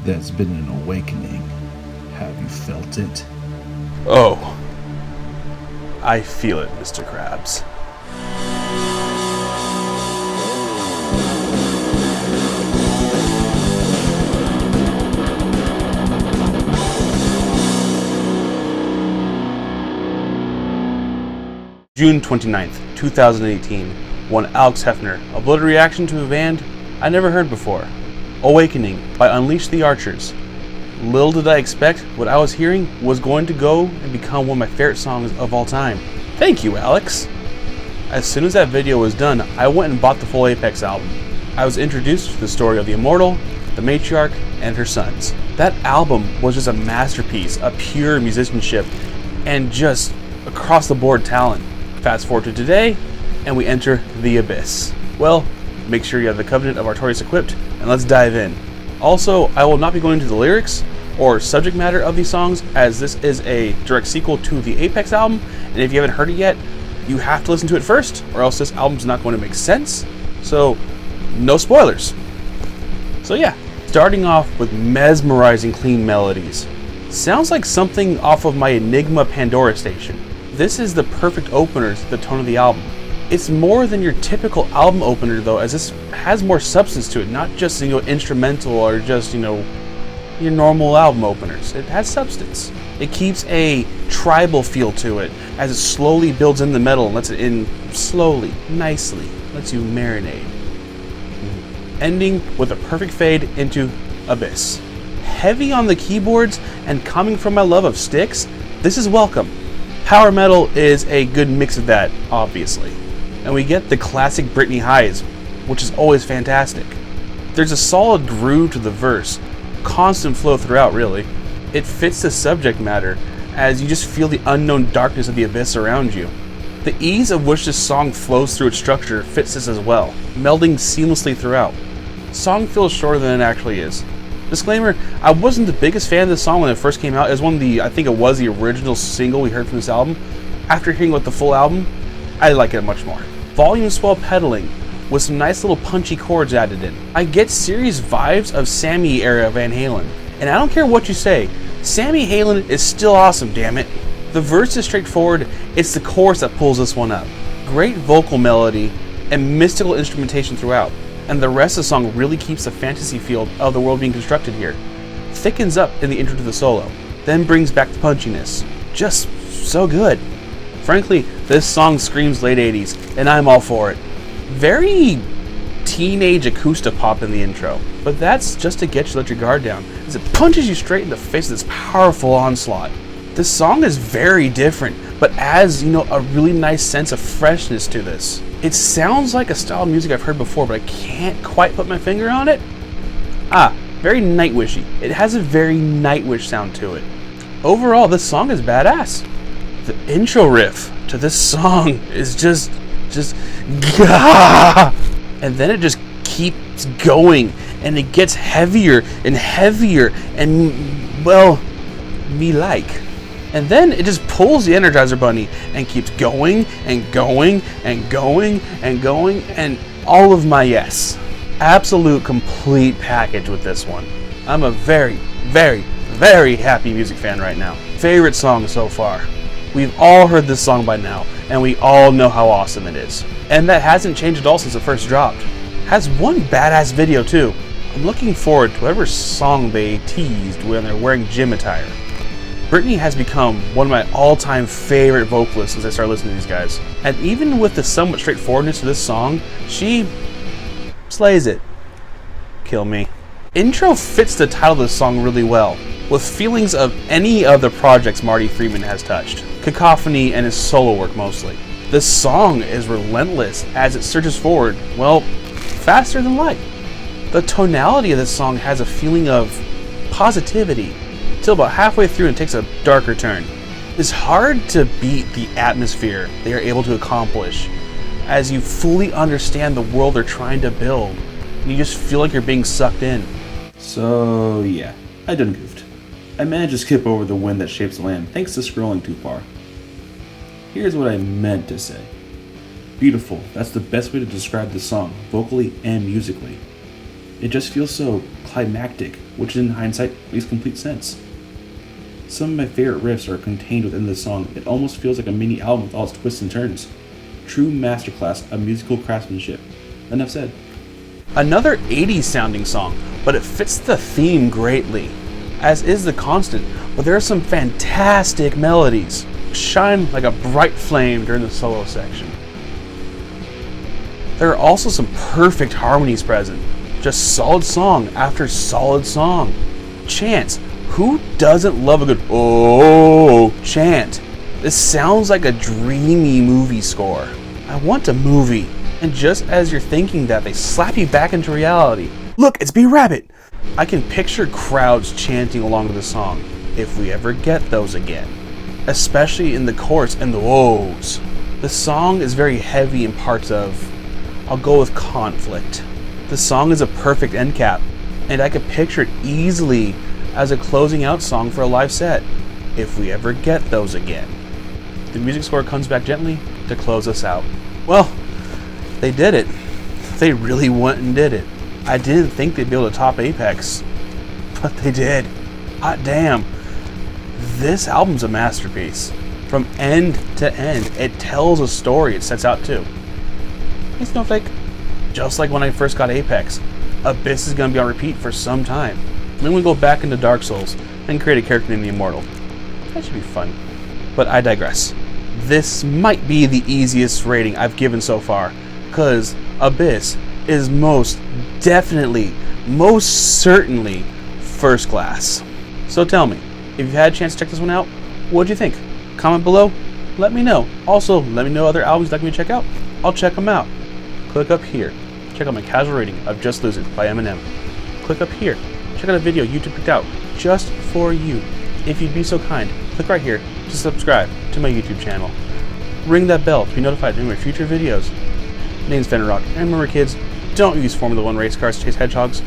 There's been an awakening. Have you felt it? Oh, I feel it, Mr. Krabs. June 29th, 2018, one Alex Hefner uploaded a reaction to a band I never heard before, Awakening by Unleash the Archers. Little did I expect what I was hearing was going to go and become one of my favorite songs of all time. Thank you, Alex! As soon as that video was done, I went and bought the full Apex album. I was introduced to the story of the Immortal, the Matriarch, and her sons. That album was just a masterpiece, a pure musicianship, and just across the board talent. Fast forward to today, and we enter the Abyss. Well, make sure you have the Covenant of Artorias equipped, and let's dive in. Also, I will not be going into the lyrics or subject matter of these songs, as this is a direct sequel to the Apex album, and if you haven't heard it yet, you have to listen to it first, or else this album's not going to make sense. So, no spoilers. So yeah, starting off with mesmerizing clean melodies. Sounds like something off of my Enigma Pandora station. This is the perfect opener to the tone of the album. It's more than your typical album opener though, as this has more substance to it, not just, instrumental or just, your normal album openers. It has substance. It keeps a tribal feel to it as it slowly builds in the metal and lets it in slowly, nicely, lets you marinate. Ending with a perfect fade into Abyss. Heavy on the keyboards and coming from my love of sticks, this is welcome. Power metal is a good mix of that, obviously. And we get the classic Britney highs, which is always fantastic. There's a solid groove to the verse, constant flow throughout really. It fits the subject matter, as you just feel the unknown darkness of the abyss around you. The ease of which this song flows through its structure fits this as well, melding seamlessly throughout. Song feels shorter than it actually is. Disclaimer, I wasn't the biggest fan of this song when it first came out. It was one of the, I think it was the original single we heard from this album. After hearing about the full album, I like it much more. Volume swell pedaling, with some nice little punchy chords added in. I get serious vibes of Sammy era Van Halen. And I don't care what you say, Sammy Halen is still awesome, damn it. The verse is straightforward, it's the chorus that pulls this one up. Great vocal melody and mystical instrumentation throughout. And the rest of the song really keeps the fantasy feel of the world being constructed here. Thickens up in the intro to the solo, then brings back the punchiness. Just so good. Frankly, this song screams late 80s, and I'm all for it. Very teenage acoustic pop in the intro, but that's just to get you to let your guard down, as it punches you straight in the face with this powerful onslaught. This song is very different, but adds, a really nice sense of freshness to this. It sounds like a style of music I've heard before, but I can't quite put my finger on it. Very Nightwishy. It has a very Nightwish sound to it. Overall, this song is badass. The intro riff to this song is just gah! And then it just keeps going, and it gets heavier and heavier, and well, me like. And then it just pulls the Energizer Bunny and keeps going and going and going and going, and all of my yes. Absolute complete package with this one. I'm a very, very, very happy music fan right now. Favorite song so far. We've all heard this song by now, and we all know how awesome it is. And that hasn't changed at all since it first dropped. Has one badass video too. I'm looking forward to whatever song they teased when they're wearing gym attire. Britney has become one of my all-time favorite vocalists since I started listening to these guys. And even with the somewhat straightforwardness of this song, she slays it. Kill me. Intro fits the title of this song really well, with feelings of any of the projects Marty Friedman has touched. Cacophony and his solo work mostly. This song is relentless as it surges forward, well, faster than light. The tonality of this song has a feeling of positivity, till about halfway through and takes a darker turn. It's hard to beat the atmosphere they are able to accomplish, as you fully understand the world they're trying to build, and you just feel like you're being sucked in. So yeah, I done goofed. I managed to skip over the wind that shapes the land thanks to scrolling too far. Here's what I meant to say. Beautiful, that's the best way to describe the song, vocally and musically. It just feels so climactic, which in hindsight makes complete sense. Some of my favorite riffs are contained within this song. It almost feels like a mini album with all its twists and turns. True masterclass of musical craftsmanship. Enough said. Another 80s sounding song, but it fits the theme greatly, as is The Constant, but there are some fantastic melodies. Shine like a bright flame during the solo section. There are also some perfect harmonies present. Just solid song after solid song. Chants. Who doesn't love a good oh chant? This sounds like a dreamy movie score. I want a movie. And just as you're thinking that, they slap you back into reality. Look, it's B-Rabbit! I can picture crowds chanting along to the song, if we ever get those again. Especially in the chorus and the woes. The song is very heavy in parts of, I'll go with conflict. The song is a perfect end cap, and I could picture it easily as a closing out song for a live set, if we ever get those again. The music score comes back gently to close us out. Well, they did it. They really went and did it. I didn't think they'd be able to top Apex, but they did. Hot damn. This album's a masterpiece. From end to end, it tells a story it sets out to. Hey Snowflake, just like when I first got Apex, Abyss is going to be on repeat for some time. Then we go back into Dark Souls and create a character named the Immortal. That should be fun. But I digress. This might be the easiest rating I've given so far, because Abyss is most definitely, most certainly first class. So tell me, if you've had a chance to check this one out, what'd you think? Comment below, let me know. Also, let me know other albums you'd like me to check out. I'll check them out. Click up here. Check out my casual rating of Just Lose It by Eminem. Click up here. Check out a video YouTube picked out just for you. If you'd be so kind, click right here to subscribe to my YouTube channel. Ring that bell to be notified of my future videos. My name's Fenrirock, and remember kids, don't use Formula 1 race cars to chase hedgehogs.